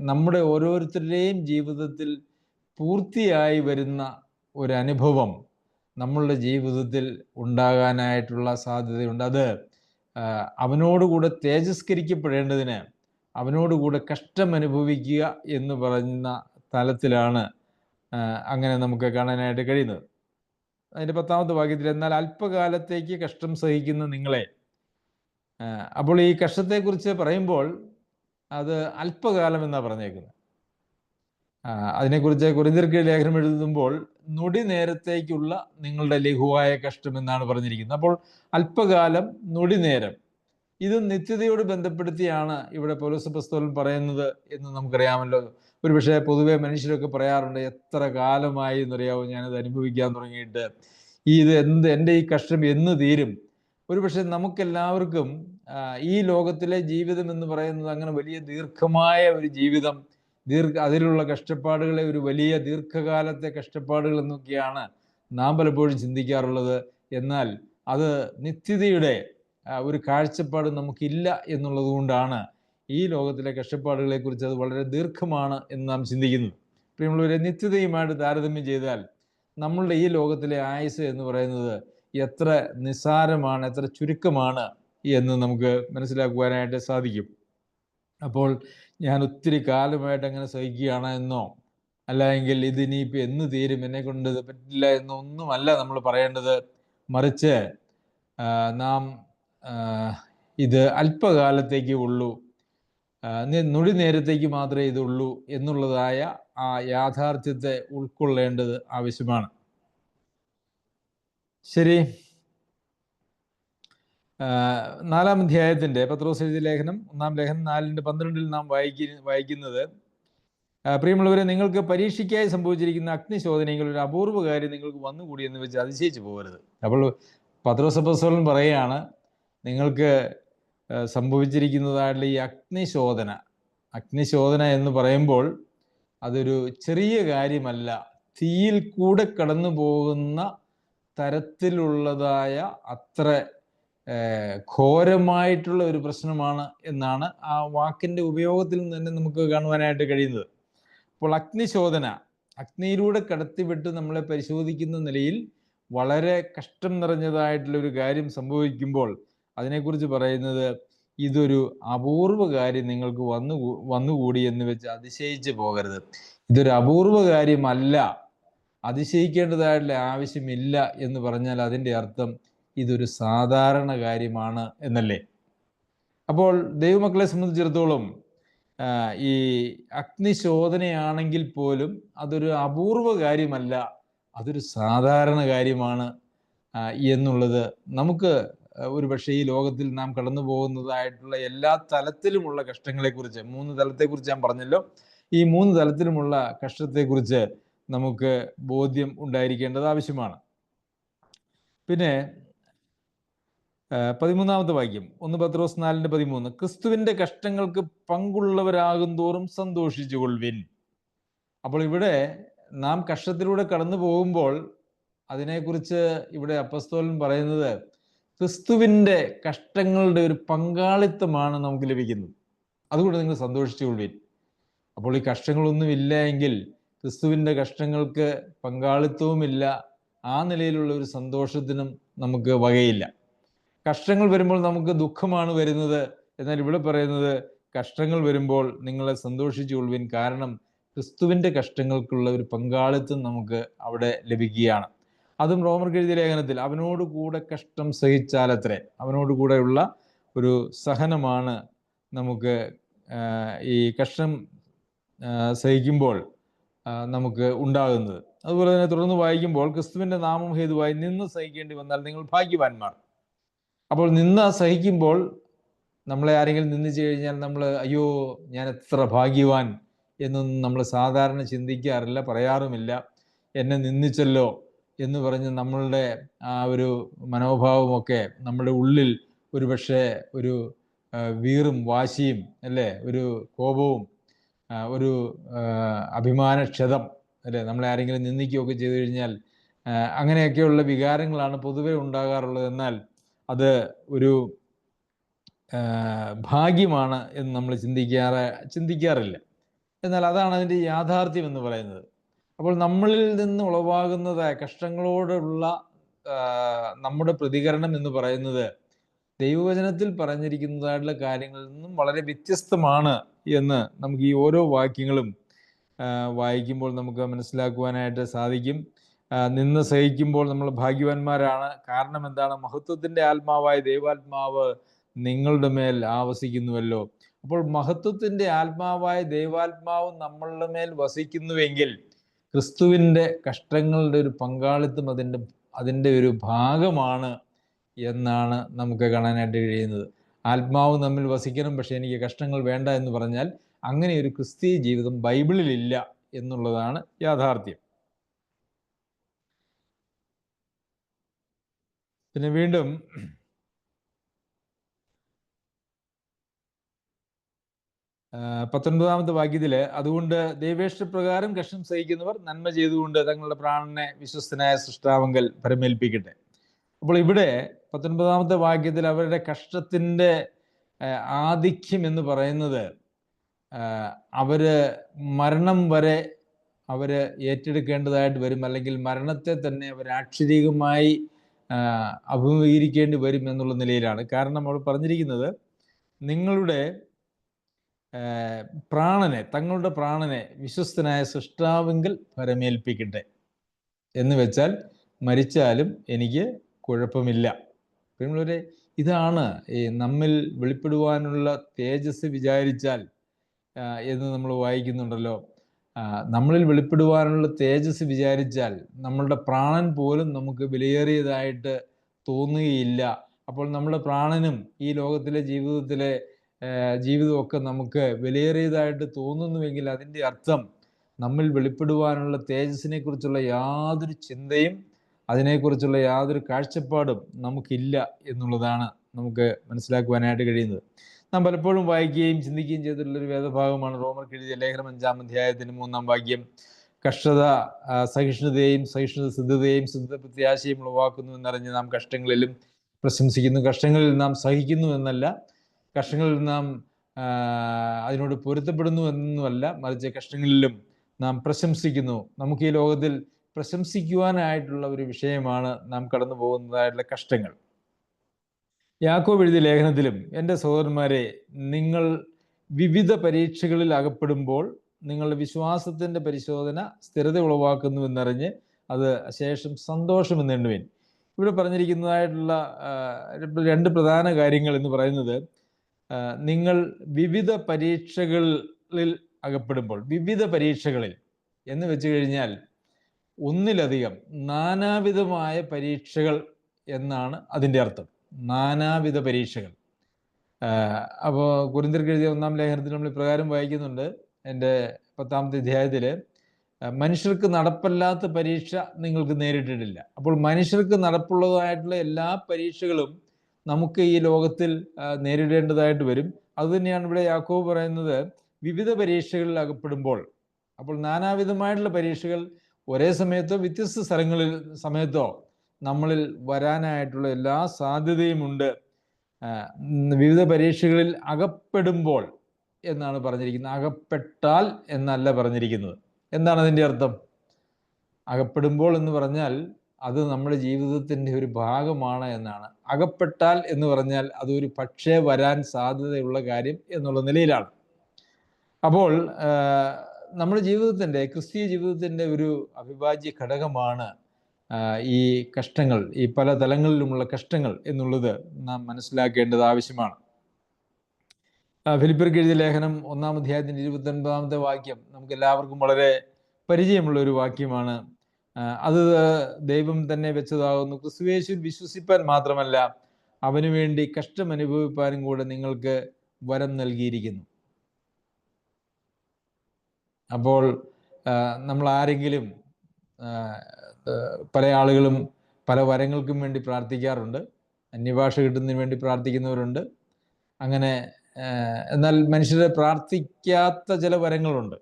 നമ്മുടെ ഓരോരുത്തരുടെയും ജീവിതത്തിൽ പൂർത്തിയായി വരുന്ന ഒരു അനുഭവം നമ്മളുടെ ജീവിതത്തിൽ ഉണ്ടാകാനായിട്ടുള്ള സാധ്യതയുണ്ട്. അത് അവനോടുകൂടെ തേജസ്കരിക്കപ്പെടേണ്ടതിന് അവനോടുകൂടെ കഷ്ടം അനുഭവിക്കുക എന്ന് പറയുന്ന തലത്തിലാണ് അങ്ങനെ നമുക്ക് കാണാനായിട്ട് കഴിയുന്നത്. അതിൻ്റെ 10-ാമത്തെ വാക്യത്തിൽ എന്നാൽ അല്പകാലത്തേക്ക് കഷ്ടം സഹിക്കുന്ന നിങ്ങളെ, അപ്പോൾ ഈ കഷ്ടത്തെക്കുറിച്ച് പറയുമ്പോൾ അത് അല്പകാലം എന്നാണ് പറഞ്ഞേക്കുന്നത്. അതിനെക്കുറിച്ച് കൊരിന്ത്യർക്ക് ലേഖനം എഴുതുമ്പോൾ നൊടി നേരത്തേക്കുള്ള നിങ്ങളുടെ ലഘുവായ കഷ്ടം എന്നാണ് പറഞ്ഞിരിക്കുന്നത്. അപ്പോൾ അല്പകാലം, നൊടി നേരം, ഇത് നിത്യതയോട് ബന്ധപ്പെടുത്തിയാണ് ഇവിടെ പൗലോസ് അപ്പോസ്തലൻ പറയുന്നത് എന്ന് നമുക്കറിയാമല്ലോ. ഒരുപക്ഷെ പൊതുവെ മനുഷ്യരൊക്കെ പറയാറുണ്ട്, എത്ര കാലമായി എന്നറിയാവോ ഞാനത് അനുഭവിക്കാൻ തുടങ്ങിയിട്ട്, എൻ്റെ ഈ കഷ്ടം എന്ന് തീരും? ഒരുപക്ഷെ നമുക്കെല്ലാവർക്കും ഈ ലോകത്തിലെ ജീവിതം എന്ന് പറയുന്നത് അങ്ങനെ വലിയ ദീർഘമായ ഒരു ജീവിതം, അതിലുള്ള കഷ്ടപ്പാടുകളെ ഒരു വലിയ ദീർഘകാലത്തെ കഷ്ടപ്പാടുകൾ എന്നൊക്കെയാണ് നാം പലപ്പോഴും ചിന്തിക്കാറുള്ളത്. എന്നാൽ അത് നിത്യതയുടെ ഒരു കാഴ്ചപ്പാട് നമുക്കില്ല എന്നുള്ളത് കൊണ്ടാണ് ഈ ലോകത്തിലെ കഷ്ടപ്പാടുകളെ കുറിച്ച് അത് വളരെ ദീർഘമാണ് എന്ന് നാം ചിന്തിക്കുന്നത്. പ്രിയമുള്ളവരെ, നിത്യതയുമായിട്ട് താരതമ്യം ചെയ്താൽ നമ്മളുടെ ഈ ലോകത്തിലെ ആയുസ് എന്ന് പറയുന്നത് എത്ര നിസ്സാരമാണ്, എത്ര ചുരുക്കമാണ് എന്ന് നമുക്ക് മനസ്സിലാക്കുവാനായിട്ട് സാധിക്കും. അപ്പോൾ ഞാൻ ഒത്തിരി കാലമായിട്ട് അങ്ങനെ സഹിക്കുകയാണ് എന്നോ, അല്ലെങ്കിൽ ഇതിനിപ്പോൾ എന്ന് തീരും, എന്നെ കൊണ്ട് ഇത് പറ്റില്ല എന്നൊന്നുമല്ല നമ്മൾ പറയേണ്ടത്. മറിച്ച് നാം ഇത് അല്പകാലത്തേക്ക് ഉള്ളൂ, നൊടി നേരത്തേക്ക് മാത്രമേ ഇതുള്ളൂ എന്നുള്ളതായ ആ യാഥാർത്ഥ്യത്തെ ഉൾക്കൊള്ളേണ്ടത് ആവശ്യമാണ്. ശരി, 4-ാം അധ്യായത്തിൻ്റെ പത്രോസ് എഴുതിയ ലേഖനം 1-ാം ലേഖനം 4:12 നാം വായിക്കുന്നത്, പ്രിയമുള്ളവരെ, നിങ്ങൾക്ക് പരീക്ഷയ്ക്കായി സംഭവിച്ചിരിക്കുന്ന അഗ്നിശോധനയിൽ ഒരു അപൂർവ കാര്യം നിങ്ങൾക്ക് വന്നുകൂടി എന്ന് വെച്ച് അതിശയിച്ചു പോകരുത്. അപ്പോൾ പത്രോസ് അപ്പോസ്തലൻ പറയുകയാണ്, നിങ്ങൾക്ക് സംഭവിച്ചിരിക്കുന്നതായിട്ടുള്ള ഈ അഗ്നിശോധന എന്ന് പറയുമ്പോൾ അതൊരു ചെറിയ കാര്യമല്ല. തീയിൽ കൂടെ കടന്നു പോകുന്ന തരത്തിലുള്ളതായ അത്ര ഘോരമായിട്ടുള്ള ഒരു പ്രശ്നമാണ് എന്നാണ് ആ വാക്കിൻ്റെ ഉപയോഗത്തിൽ നിന്ന് തന്നെ നമുക്ക് കാണുവാനായിട്ട് കഴിയുന്നത്. അപ്പോൾ അഗ്നിയിലൂടെ കടത്തിവിട്ട് നമ്മളെ പരിശോധിക്കുന്ന നിലയിൽ വളരെ കഷ്ടം നിറഞ്ഞതായിട്ടുള്ള ഒരു കാര്യം സംഭവിക്കുമ്പോൾ അതിനെക്കുറിച്ച് പറയുന്നത്, ഇതൊരു അപൂർവ കാര്യം നിങ്ങൾക്ക് വന്നുകൂടി എന്ന് വെച്ച് അതിശയിച്ച് പോകരുത്. ഇതൊരു അപൂർവ കാര്യമല്ല, അതിശയിക്കേണ്ടതായിട്ടുള്ള ആവശ്യമില്ല എന്ന് പറഞ്ഞാൽ അതിൻ്റെ അർത്ഥം ഇതൊരു സാധാരണ കാര്യമാണ് എന്നല്ലേ. അപ്പോൾ ദൈവമക്കളെ സംബന്ധിച്ചിടത്തോളം ഈ അഗ്നിശോധനയാണെങ്കിൽ പോലും അതൊരു അപൂർവ കാര്യമല്ല, അതൊരു സാധാരണ കാര്യമാണ് എന്നുള്ളത് നമുക്ക് ഒരു പക്ഷേ ഈ ലോകത്തിൽ നാം കടന്നു പോകുന്നതായിട്ടുള്ള എല്ലാ തലത്തിലുമുള്ള കഷ്ടങ്ങളെക്കുറിച്ച്, 3 തലത്തെക്കുറിച്ച് ഞാൻ പറഞ്ഞല്ലോ, ഈ 3 തലത്തിലുമുള്ള കഷ്ടത്തെക്കുറിച്ച് നമുക്ക് ബോധ്യം ഉണ്ടായിരിക്കേണ്ടത് ആവശ്യമാണ്. പിന്നെ 13-ാമത്തെ വാക്യം, 1 പത്രോസ് 4:13, ക്രിസ്തുവിന്റെ കഷ്ടങ്ങൾക്ക് പങ്കുള്ളവരാകും തോറും സന്തോഷിച്ചുകൊള്ളുവിൻ. അപ്പോൾ ഇവിടെ നാം കഷ്ടത്തിലൂടെ കടന്നു പോകുമ്പോൾ അതിനെക്കുറിച്ച് ഇവിടെ അപ്പസ്തോലൻ പറയുന്നത് ക്രിസ്തുവിന്റെ കഷ്ടങ്ങളുടെ ഒരു പങ്കാളിത്തമാണ് നമുക്ക് ലഭിക്കുന്നത്. അതുകൊണ്ട് നിങ്ങൾ സന്തോഷിച്ചുകൊള്ളുവിൻ. അപ്പോൾ ഈ കഷ്ടങ്ങളൊന്നും ഇല്ല എങ്കിൽ ക്രിസ്തുവിന്റെ കഷ്ടങ്ങൾക്ക് പങ്കാളിത്തവുമില്ല, ആ നിലയിലുള്ള ഒരു സന്തോഷത്തിനും നമുക്ക് വകയില്ല. കഷ്ടങ്ങൾ വരുമ്പോൾ നമുക്ക് ദുഃഖമാണ് വരുന്നത്. എന്നാൽ ഇവിടെ പറയുന്നത് കഷ്ടങ്ങൾ വരുമ്പോൾ നിങ്ങളെ സന്തോഷിച്ചുകൊള്ളുവിൻ, കാരണം ക്രിസ്തുവിന്റെ കഷ്ടങ്ങൾക്കുള്ള ഒരു പങ്കാളിത്തം നമുക്ക് അവിടെ ലഭിക്കുകയാണ്. അതും റോമർക്ക് എഴുതിയ ലേഖനത്തിൽ അവനോട് കൂടെ കഷ്ടം സഹിച്ചാലത്രേ, അവനോട് കൂടെയുള്ള ഒരു സഹനമാണ് നമുക്ക് ഈ കഷ്ടം സഹിക്കുമ്പോൾ നമുക്ക് ഉണ്ടാകുന്നത്. അതുപോലെ തന്നെ തുടർന്ന് വായിക്കുമ്പോൾ ക്രിസ്തുവിന്റെ നാമം ഹേതുവായി നിന്ന് സഹിക്കേണ്ടി വന്നാൽ നിങ്ങൾ ഭാഗ്യവാന്മാർ. അപ്പോൾ നിന്ന സഹിക്കുമ്പോൾ നമ്മളെ ആരെങ്കിലും നിന്ദിച്ചു കഴിഞ്ഞാൽ നമ്മൾ അയ്യോ ഞാൻ എത്ര ഭാഗ്യവാൻ എന്നൊന്നും നമ്മൾ സാധാരണ ചിന്തിക്കാറില്ല, പറയാറുമില്ല. എന്നെ നിന്ദിച്ചല്ലോ എന്ന് പറഞ്ഞ് നമ്മളുടെ ആ ഒരു മനോഭാവമൊക്കെ നമ്മുടെ ഉള്ളിൽ ഒരു പക്ഷേ ഒരു വീറും വാശിയും അല്ലേ, ഒരു കോപവും ഒരു അഭിമാനക്ഷതം അല്ലേ, നമ്മളെ ആരെങ്കിലും നിന്ദിക്കുകയൊക്കെ ചെയ്തു കഴിഞ്ഞാൽ അങ്ങനെയൊക്കെയുള്ള വികാരങ്ങളാണ് പൊതുവെ ഉണ്ടാകാറുള്ളത്. എന്നാൽ അത് ഒരു ഭാഗ്യമാണ് എന്ന് നമ്മൾ ചിന്തിക്കാറില്ല. എന്നാൽ അതാണ് അതിൻ്റെ യാഥാർത്ഥ്യം എന്ന് പറയുന്നത്. അപ്പോൾ നമ്മളിൽ നിന്ന് ഉളവാകുന്നതായ കഷ്ടങ്ങളോടുള്ള നമ്മുടെ പ്രതികരണം എന്ന് പറയുന്നത് ദൈവവചനത്തിൽ പറഞ്ഞിരിക്കുന്നതായിട്ടുള്ള കാര്യങ്ങളിൽ നിന്നും വളരെ വ്യത്യസ്തമാണ് എന്ന് നമുക്ക് ഈ ഓരോ വാക്യങ്ങളും വായിക്കുമ്പോൾ നമുക്ക് മനസ്സിലാക്കുവാനായിട്ട് സാധിക്കും. നിന്ന് സഹിക്കുമ്പോൾ നമ്മൾ ഭാഗ്യവാന്മാരാണ്. കാരണം എന്താണ്? മഹത്വത്തിൻ്റെ ആത്മാവായ ദൈവാത്മാവ് നിങ്ങളുടെ മേൽ ആവസിക്കുന്നുവല്ലോ. അപ്പോൾ മഹത്വത്തിൻ്റെ ആത്മാവായ ദൈവാത്മാവ് നമ്മളുടെ മേൽ വസിക്കുന്നുവെങ്കിൽ ക്രിസ്തുവിൻ്റെ കഷ്ടങ്ങളുടെ ഒരു പങ്കാളിത്തം അതിൻ്റെ ഒരു ഭാഗമാണ് എന്നാണ് നമുക്ക് കാണാനായിട്ട് കഴിയുന്നത്. ആത്മാവ് നമ്മിൽ വസിക്കണം, പക്ഷെ എനിക്ക് കഷ്ടങ്ങൾ വേണ്ട എന്ന് പറഞ്ഞാൽ അങ്ങനെ ഒരു ക്രിസ്തീയ ജീവിതം ബൈബിളിലില്ല എന്നുള്ളതാണ് യാഥാർത്ഥ്യം. പിന്നെ വീണ്ടും 19-ാമത്തെ വാക്യത്തില് അതുകൊണ്ട് ദൈവേഷ്ടപ്രകാരം കഷ്ടം സഹിക്കുന്നവർ നന്മ ചെയ്തുകൊണ്ട് തങ്ങളുടെ പ്രാണനെ വിശ്വസ്തനായ സൃഷ്ടാവങ്കൽ പരമേൽപ്പിക്കട്ടെ. അപ്പോൾ ഇവിടെ 19-ാമത്തെ വാക്യത്തിൽ അവരുടെ കഷ്ടത്തിൻ്റെ ആധിക്യം എന്ന് പറയുന്നത് അവര് മരണം വരെ അവര് ഏറ്റെടുക്കേണ്ടതായിട്ട് വരും, അല്ലെങ്കിൽ മരണത്തെ തന്നെ അവർ ആക്ഷരികമായി അഭിമുഖീകരിക്കേണ്ടി വരും എന്നുള്ള നിലയിലാണ്. കാരണം അവർ പറഞ്ഞിരിക്കുന്നത് നിങ്ങളുടെ തങ്ങളുടെ പ്രാണനെ വിശ്വസ്തനായ സൃഷ്ടാവെങ്കിൽ പരമേൽപ്പിക്കട്ടെ എന്ന് വെച്ചാൽ മരിച്ചാലും എനിക്ക് കുഴപ്പമില്ല. പ്രിയമുള്ളവരെ, ഇതാണ് ഈ നമ്മിൽ വെളിപ്പെടുവാനുള്ള തേജസ് വിചാരിച്ചാൽ എന്ന് നമ്മൾ വായിക്കുന്നുണ്ടല്ലോ. നമ്മളിൽ വെളിപ്പെടുവാനുള്ള തേജസ് വിചാരിച്ചാൽ നമ്മളുടെ പ്രാണൻ പോലും നമുക്ക് വിലയേറിയതായിട്ട് തോന്നുകയില്ല. അപ്പോൾ നമ്മുടെ പ്രാണനും ഈ ലോകത്തിലെ ജീവിതമൊക്കെ നമുക്ക് വിലയേറിയതായിട്ട് തോന്നുന്നുവെങ്കിൽ അതിൻ്റെ അർത്ഥം നമ്മിൽ വെളിപ്പെടുവാനുള്ള തേജസ്സിനെ കുറിച്ചുള്ള യാതൊരു ചിന്തയും അതിനെക്കുറിച്ചുള്ള യാതൊരു കാഴ്ചപ്പാടും നമുക്കില്ല എന്നുള്ളതാണ് നമുക്ക് മനസ്സിലാക്കുവാനായിട്ട് കഴിയുന്നത്. നാം പലപ്പോഴും വായിക്കുകയും ചിന്തിക്കുകയും ചെയ്തിട്ടുള്ളൊരു വേദഭാഗമാണ് റോമർക്ക് എഴുതിയ ലേഖനം 5-ാം അധ്യായത്തിന് 3-ാം വാക്യം. കഷ്ടത സഹിഷ്ണുതയും സിദ്ധതയും പ്രത്യാശയും ഉളവാക്കുന്നു എന്നറിഞ്ഞ് നാം കഷ്ടങ്ങളിലും പ്രശംസിക്കുന്നു. കഷ്ടങ്ങളിൽ നാം സഹിക്കുന്നു എന്നല്ല, കഷ്ടങ്ങളിൽ നാം അതിനോട് പൊരുത്തപ്പെടുന്നു എന്നൊന്നുമല്ല, മറിച്ച് കഷ്ടങ്ങളിലും നാം പ്രശംസിക്കുന്നു. നമുക്ക് ഈ ലോകത്തിൽ പ്രശംസിക്കുവാനായിട്ടുള്ള ഒരു വിഷയമാണ് നാം കടന്നു പോകുന്നതായിട്ടുള്ള കഷ്ടങ്ങൾ. യാക്കോബ് എഴുതിയ ലേഖനത്തിലും എൻ്റെ സഹോദരന്മാരെ, നിങ്ങൾ വിവിധ പരീക്ഷകളിൽ അകപ്പെടുമ്പോൾ നിങ്ങളുടെ വിശ്വാസത്തിൻ്റെ പരിശോധന സ്ഥിരത ഉളവാക്കുന്നു എന്നറിഞ്ഞ് അത് ശേഷം സന്തോഷം എന്നെണ്ണുവിൻ. ഇവിടെ പറഞ്ഞിരിക്കുന്നതായിട്ടുള്ള രണ്ട് പ്രധാന കാര്യങ്ങൾ എന്ന് പറയുന്നത്, നിങ്ങൾ വിവിധ പരീക്ഷകളിൽ അകപ്പെടുമ്പോൾ, വിവിധ പരീക്ഷകളിൽ എന്ന് വെച്ച് കഴിഞ്ഞാൽ ഒന്നിലധികം നാനാവിധമായ പരീക്ഷകൾ എന്നാണ് അതിൻ്റെ അർത്ഥം. നാനാവിധ പരീക്ഷകൾ. അപ്പോൾ കൊരിന്ത്യർക്ക് എഴുതിയ 1-ാം ലേഖനത്തിൽ നമ്മൾ ഇപ്രകാരം വായിക്കുന്നുണ്ട്, എൻ്റെ 10-ാമത്തെ അധ്യായത്തിൽ, മനുഷ്യർക്ക് നടപ്പല്ലാത്ത പരീക്ഷ നിങ്ങൾക്ക് നേരിട്ടിട്ടില്ല. അപ്പോൾ മനുഷ്യർക്ക് നടപ്പുള്ളതായിട്ടുള്ള എല്ലാ പരീക്ഷകളും നമുക്ക് ഈ ലോകത്തിൽ നേരിടേണ്ടതായിട്ട് വരും. അതുതന്നെയാണ് ഇവിടെ യാക്കോബ് പറയുന്നത്, വിവിധ പരീക്ഷകളിൽ അകപ്പെടുമ്പോൾ. അപ്പോൾ നാനാവിധമായിട്ടുള്ള പരീക്ഷകൾ ഒരേ സമയത്തോ വ്യത്യസ്ത സമയത്തോ നമ്മളിൽ വരാനായിട്ടുള്ള എല്ലാ സാധ്യതയുമുണ്ട്. വിവിധ പരീക്ഷകളിൽ അകപ്പെടുമ്പോൾ എന്നാണ് പറഞ്ഞിരിക്കുന്നത്, അകപ്പെട്ടാൽ എന്നല്ല പറഞ്ഞിരിക്കുന്നത്. എന്താണ് അതിൻ്റെ അർത്ഥം? അകപ്പെടുമ്പോൾ എന്ന് പറഞ്ഞാൽ അത് നമ്മുടെ ജീവിതത്തിൻ്റെ ഒരു ഭാഗമാണ് എന്നാണ്. അകപ്പെട്ടാൽ എന്ന് പറഞ്ഞാൽ അതൊരു പക്ഷേ വരാൻ സാധ്യതയുള്ള കാര്യം എന്നുള്ള നിലയിലാണ്. അപ്പോൾ നമ്മുടെ ജീവിതത്തിൻ്റെ, ക്രിസ്തീയ ജീവിതത്തിൻ്റെ ഒരു അവിഭാജ്യ ഘടകമാണ് ഈ കഷ്ടങ്ങൾ, ഈ പല തലങ്ങളിലുമുള്ള കഷ്ടങ്ങൾ എന്നുള്ളത് നാം മനസ്സിലാക്കേണ്ടത് ആവശ്യമാണ്. ഫിലിപ്പിയർക്ക് എഴുതിയ ലേഖനം 1-ാം അധ്യായത്തിൻ്റെ 29-ാമത്തെ വാക്യം നമുക്ക് എല്ലാവർക്കും വളരെ പരിചയമുള്ള ഒരു വാക്യമാണ്. അത് ദൈവം തന്നെ വെച്ചതാകുന്നു, ക്രിസ്തുയേശുവിൽ വിശ്വസിപ്പാൻ മാത്രമല്ല അവന് വേണ്ടി കഷ്ടം അനുഭവിപ്പാനും കൂടെ നിങ്ങൾക്ക് വരം നൽകിയിരിക്കുന്നു. അപ്പോൾ നമ്മൾ ആരെങ്കിലും, പല ആളുകളും പല വരങ്ങൾക്കും വേണ്ടി പ്രാർത്ഥിക്കാറുണ്ട്. അന്യഭാഷ കിട്ടുന്നതിന് വേണ്ടി പ്രാർത്ഥിക്കുന്നവരുണ്ട്. അങ്ങനെ എന്നാൽ മനുഷ്യരെ പ്രാർത്ഥിക്കാത്ത ചില വരങ്ങളുണ്ട്.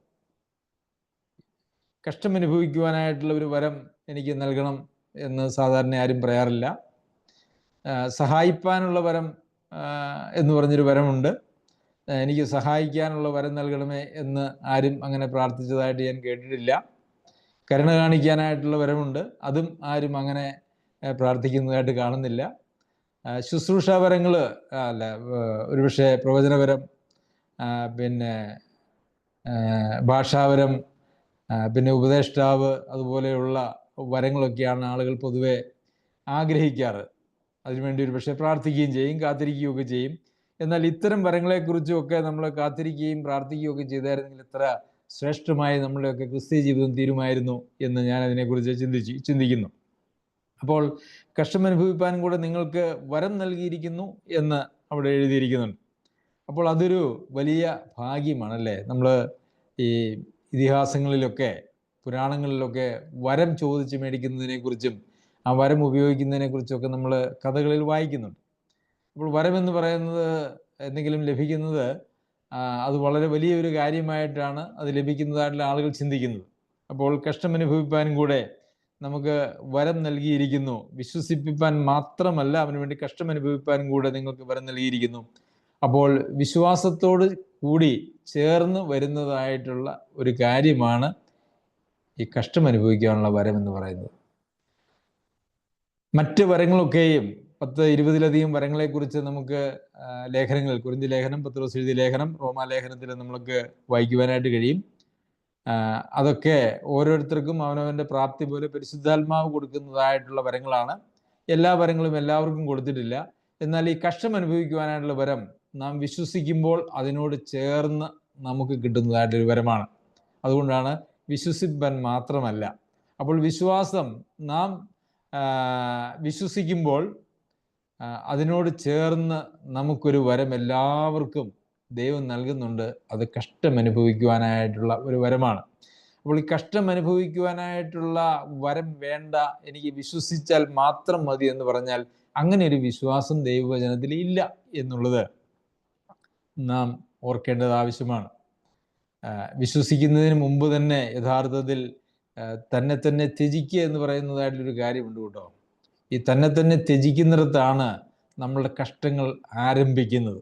കഷ്ടം അനുഭവിക്കുവാനായിട്ടുള്ള ഒരു വരം എനിക്ക് നൽകണം എന്ന് സാധാരണ ആരും പറയാറില്ല. സഹായിപ്പാനുള്ള വരം എന്ന് പറഞ്ഞൊരു വരമുണ്ട്. എനിക്ക് സഹായിക്കാനുള്ള വരം നൽകണമേ എന്ന് ആരും അങ്ങനെ പ്രാർത്ഥിച്ചതായിട്ട് ഞാൻ കേട്ടിട്ടില്ല. കരുണ കാണിക്കാനായിട്ടുള്ള വരമുണ്ട്, അതും ആരും അങ്ങനെ പ്രാർത്ഥിക്കുന്നതായിട്ട് കാണുന്നില്ല. ശുശ്രൂഷാവരങ്ങൾ അല്ല, ഒരുപക്ഷെ പ്രവചനവരം, പിന്നെ ഭാഷാവരം, പിന്നെ ഉപദേഷ്ടാവ്, അതുപോലെയുള്ള വരങ്ങളൊക്കെയാണ് ആളുകൾ പൊതുവെ ആഗ്രഹിക്കാറ്. അതിനുവേണ്ടി ഒരുപക്ഷെ പ്രാർത്ഥിക്കുകയും ചെയ്യും, കാത്തിരിക്കുകയൊക്കെ ചെയ്യും. എന്നാൽ ഇത്തരം വരങ്ങളെക്കുറിച്ചുമൊക്കെ നമ്മൾ കാത്തിരിക്കുകയും പ്രാർത്ഥിക്കുകയൊക്കെ ചെയ്തായിരുന്നെങ്കിൽ എത്ര ശ്രേഷ്ഠമായി നമ്മുടെയൊക്കെ ക്രിസ്തീയ ജീവിതം തീരുമായിരുന്നു എന്ന് ഞാൻ അതിനെക്കുറിച്ച് ചിന്തിക്കുന്നു. അപ്പോൾ കഷ്ടം അനുഭവിപ്പാനും കൂടെ നിങ്ങൾക്ക് വരം നൽകിയിരിക്കുന്നു എന്ന് അവിടെ എഴുതിയിരിക്കുന്നുണ്ട്. അപ്പോൾ അതൊരു വലിയ ഭാഗ്യമാണല്ലേ. നമ്മൾ ഈ ഇതിഹാസങ്ങളിലൊക്കെ പുരാണങ്ങളിലൊക്കെ വരം ചോദിച്ച് മേടിക്കുന്നതിനെക്കുറിച്ചും ആ വരം ഉപയോഗിക്കുന്നതിനെക്കുറിച്ചൊക്കെ നമ്മൾ കഥകളിൽ വായിക്കുന്നുണ്ട്. അപ്പോൾ വരം എന്ന് പറയുന്നത്, എന്തെങ്കിലും ലഭിക്കുന്നത്, അത് വളരെ വലിയൊരു കാര്യമായിട്ടാണ് അത് ലഭിക്കുന്നതായിട്ടുള്ള ആളുകൾ ചിന്തിക്കുന്നത്. അപ്പോൾ കഷ്ടം അനുഭവിപ്പാനും കൂടെ നമുക്ക് വരം നൽകിയിരിക്കുന്നു. വിശ്വസിപ്പിപ്പാൻ മാത്രമല്ല, അവന് വേണ്ടി കഷ്ടം അനുഭവിപ്പാനും കൂടെ നിങ്ങൾക്ക് വരം നൽകിയിരിക്കുന്നു. അപ്പോൾ വിശ്വാസത്തോട് കൂടി ചേർന്ന് വരുന്നതായിട്ടുള്ള ഒരു കാര്യമാണ് ഈ കഷ്ടം അനുഭവിക്കാനുള്ള വരം എന്ന് പറയുന്നത്. മറ്റ് വരങ്ങളൊക്കെയും 10-20-ലധികം വരങ്ങളെക്കുറിച്ച് നമുക്ക് ലേഖനങ്ങൾ, കൊരിന്ത്യ ലേഖനം, പത്രോസ് എഴുതിയ ലേഖനം, റോമാലേഖനത്തിൽ നമുക്ക് വായിക്കുവാനായിട്ട് കഴിയും. അതൊക്കെ ഓരോരുത്തർക്കും അവനവൻ്റെ പ്രാപ്തി പോലെ പരിശുദ്ധാത്മാവ് കൊടുക്കുന്നതായിട്ടുള്ള വരങ്ങളാണ്. എല്ലാ വരങ്ങളും എല്ലാവർക്കും കൊടുത്തിട്ടില്ല. എന്നാൽ ഈ കഷ്ടം അനുഭവിക്കുവാനായിട്ടുള്ള വരം നാം വിശ്വസിക്കുമ്പോൾ അതിനോട് ചേർന്ന് നമുക്ക് കിട്ടുന്നതായിട്ടൊരു വരമാണ്. അതുകൊണ്ടാണ് വിശ്വസിപ്പാൻ മാത്രമല്ല. അപ്പോൾ വിശ്വാസം നാം വിശ്വസിക്കുമ്പോൾ അതിനോട് ചേർന്ന് നമുക്കൊരു വരം എല്ലാവർക്കും ദൈവം നൽകുന്നുണ്ട്. അത് കഷ്ടം അനുഭവിക്കുവാനായിട്ടുള്ള ഒരു വരമാണ്. അപ്പോൾ ഈ കഷ്ടം അനുഭവിക്കുവാനായിട്ടുള്ള വരം വേണ്ട, എനിക്ക് വിശ്വസിച്ചാൽ മാത്രം മതി എന്ന് പറഞ്ഞാൽ അങ്ങനെ ഒരു വിശ്വാസം ദൈവവചനത്തിൽ ഇല്ല എന്നുള്ളത് നാം ഓർക്കേണ്ടത് ആവശ്യമാണ്. വിശ്വസിക്കുന്നതിന് മുമ്പ് തന്നെ യഥാർത്ഥത്തിൽ തന്നെ തന്നെ ത്യജിക്കുക എന്ന് പറയുന്നതായിട്ടൊരു കാര്യമുണ്ട് കേട്ടോ. ഈ തന്നെ തന്നെ ത്യജിക്കുന്നിടത്താണ് നമ്മളുടെ കഷ്ടങ്ങൾ ആരംഭിക്കുന്നത്.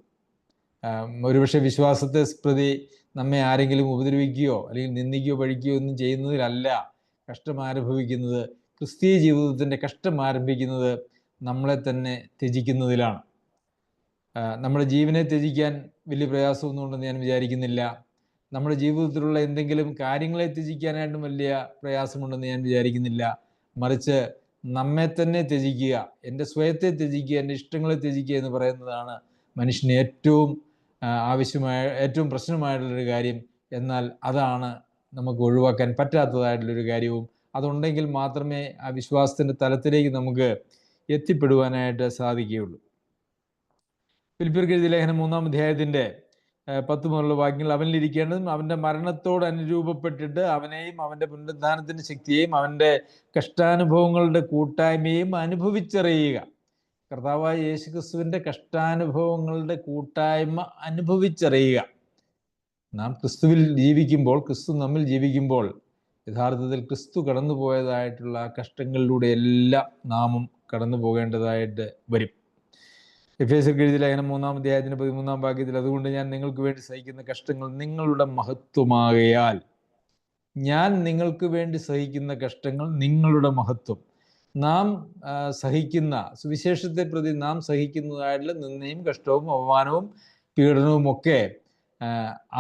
ഒരുപക്ഷെ വിശ്വാസത്തെ പ്രതി നമ്മെ ആരെങ്കിലും ഉപദ്രവിക്കുകയോ അല്ലെങ്കിൽ നിന്ദിക്കുകയോ പഴിക്കുകയോ ഒന്നും ചെയ്യുന്നതിലല്ല കഷ്ടം ആരംഭിക്കുന്നത്. ക്രിസ്തീയ ജീവിതത്തിൻ്റെ കഷ്ടം ആരംഭിക്കുന്നത് നമ്മളെ തന്നെ ത്യജിക്കുന്നതിലാണ്. നമ്മുടെ ജീവനെ ത്യജിക്കാൻ വലിയ പ്രയാസമൊന്നും ഉണ്ടെന്ന് ഞാൻ വിചാരിക്കുന്നില്ല. നമ്മുടെ ജീവിതത്തിലുള്ള എന്തെങ്കിലും കാര്യങ്ങളെ ത്യജിക്കാനായിട്ടും വലിയ പ്രയാസമുണ്ടെന്ന് ഞാൻ വിചാരിക്കുന്നില്ല. മറിച്ച് നമ്മെ തന്നെ ത്യജിക്കുക, എൻ്റെ സ്വയത്തെ ത്യജിക്കുക, എൻ്റെ ഇഷ്ടങ്ങളെ ത്യജിക്കുക എന്ന് പറയുന്നതാണ് മനുഷ്യന് ഏറ്റവും ഏറ്റവും പ്രശ്നമായിട്ടുള്ളൊരു കാര്യം. എന്നാൽ അതാണ് നമുക്ക് ഒഴിവാക്കാൻ പറ്റാത്തതായിട്ടുള്ളൊരു കാര്യവും. അതുണ്ടെങ്കിൽ മാത്രമേ ആ വിശ്വാസത്തിൻ്റെ തലത്തിലേക്ക് നമുക്ക് എത്തിപ്പെടുവാനായിട്ട് സാധിക്കുകയുള്ളൂ. ഫിലിപ്പിയർക്ക് എഴുതിയ ലേഖനം 3-ാം അധ്യായത്തിൻ്റെ 10 മുതലുള്ള വാക്യങ്ങൾ, അവനിലിരിക്കേണ്ടതും അവൻ്റെ മരണത്തോട് അനുരൂപപ്പെട്ടിട്ട് അവനെയും അവൻ്റെ പുനരുദ്ധാനത്തിൻ്റെ ശക്തിയെയും അവൻ്റെ കഷ്ടാനുഭവങ്ങളുടെ കൂട്ടായ്മയും അനുഭവിച്ചറിയുക. കർത്താവായ യേശുക്രിസ്തുവിൻ്റെ കഷ്ടാനുഭവങ്ങളുടെ കൂട്ടായ്മ അനുഭവിച്ചറിയുക. നാം ക്രിസ്തുവിൽ ജീവിക്കുമ്പോൾ, ക്രിസ്തു നമ്മിൽ ജീവിക്കുമ്പോൾ യഥാർത്ഥത്തിൽ ക്രിസ്തു കടന്നു പോയതായിട്ടുള്ള കഷ്ടങ്ങളിലൂടെ എല്ലാം നാമും കടന്നു പോകേണ്ടതായിട്ട് വരും. എഫേസ്യർക്ക് എഴുതിയ ലേഖനം 3-ാം അധ്യായത്തിന് 13-ാം വാക്യത്തിൽ, അതുകൊണ്ട് ഞാൻ നിങ്ങൾക്ക് വേണ്ടി സഹിക്കുന്ന കഷ്ടങ്ങൾ നിങ്ങളുടെ മഹത്വമാകയാൽ. ഞാൻ നിങ്ങൾക്ക് വേണ്ടി സഹിക്കുന്ന കഷ്ടങ്ങൾ നിങ്ങളുടെ മഹത്വം. നാം സഹിക്കുന്ന, സുവിശേഷത്തെ പ്രതി നാം സഹിക്കുന്നതായിട്ടുള്ള നിന്ദയും കഷ്ടവും അപമാനവും പീഡനവും ഒക്കെ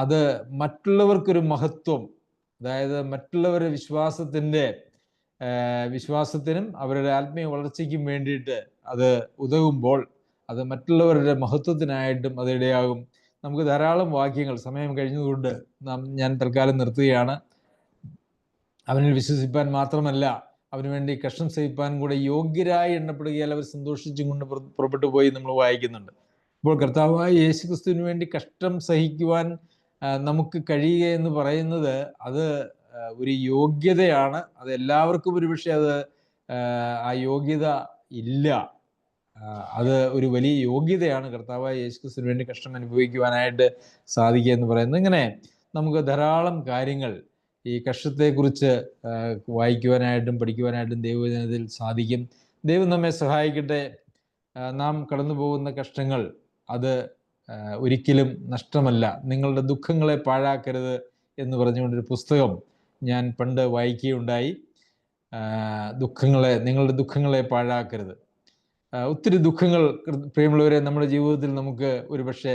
അത് മറ്റുള്ളവർക്കൊരു മഹത്വം, അതായത് മറ്റുള്ളവരുടെ വിശ്വാസത്തിനും അവരുടെ ആത്മീയ വളർച്ചയ്ക്കും വേണ്ടിയിട്ട് അത് ഉതകുമ്പോൾ അത് മറ്റുള്ളവരുടെ മഹത്വത്തിനായിട്ടും അത് ഇടയാകും. നമുക്ക് ധാരാളം വാക്യങ്ങൾ, സമയം കഴിഞ്ഞതുകൊണ്ട് ഞാൻ തൽക്കാലം നിർത്തുകയാണ്. അവനിൽ വിശ്വസിപ്പാൻ മാത്രമല്ല അവന് വേണ്ടി കഷ്ടം സഹിപ്പാൻ കൂടെ യോഗ്യരായി എണ്ണപ്പെടുകയാൽ അവർ സന്തോഷിച്ചും കൊണ്ട് പുറപ്പെട്ടു പോയി നമ്മൾ വായിക്കുന്നുണ്ട്. അപ്പോൾ കർത്താവായ യേശുക്രിസ്തുവിന് വേണ്ടി കഷ്ടം സഹിക്കുവാൻ നമുക്ക് കഴിയുക എന്ന് പറയുന്നത് അത് ഒരു യോഗ്യതയാണ്. അത് എല്ലാവർക്കും ഒരുപക്ഷെ അത് ആ യോഗ്യത ഇല്ല. അത് ഒരു വലിയ യോഗ്യതയാണ് കർത്താവായ യേശുക്രിസ്തുവിന് വേണ്ടി കഷ്ടം അനുഭവിക്കുവാനായിട്ട് സാധിക്കുക എന്ന് പറയുന്നത്. ഇങ്ങനെ നമുക്ക് ധാരാളം കാര്യങ്ങൾ ഈ കഷ്ടത്തെക്കുറിച്ച് വായിക്കുവാനായിട്ടും പഠിക്കുവാനായിട്ടും ദൈവവചനത്തിൽ സാധിക്കും. ദൈവം നമ്മെ സഹായിക്കട്ടെ. നാം കടന്നു പോകുന്ന കഷ്ടങ്ങൾ അത് ഒരിക്കലും നഷ്ടമല്ല. നിങ്ങളുടെ ദുഃഖങ്ങളെ പാഴാക്കരുത് എന്ന് പറഞ്ഞുകൊണ്ടൊരു പുസ്തകം ഞാൻ പണ്ട് വായിക്കുകയുണ്ടായി. നിങ്ങളുടെ ദുഃഖങ്ങളെ പാഴാക്കരുത്. ഒത്തിരി ദുഃഖങ്ങൾ പ്രിയമുള്ളവരെ നമ്മുടെ ജീവിതത്തിൽ നമുക്ക് ഒരുപക്ഷെ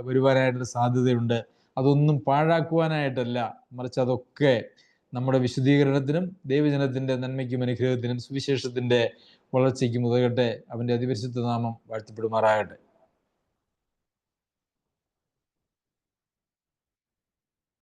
വരുവാനായിട്ടുള്ള സാധ്യതയുണ്ട്. അതൊന്നും പാഴാക്കുവാനായിട്ടല്ല, മറിച്ച് അതൊക്കെ നമ്മുടെ വിശുദ്ധീകരണത്തിനും ദൈവജനത്തിൻ്റെ നന്മയ്ക്കും അനുഗ്രഹത്തിനും സുവിശേഷത്തിൻ്റെ വളർച്ചയ്ക്കും ഉതകട്ടെ. അവൻ്റെ അതിപരിശുദ്ധ നാമം വാഴ്ത്തപ്പെടുമാറാകട്ടെ.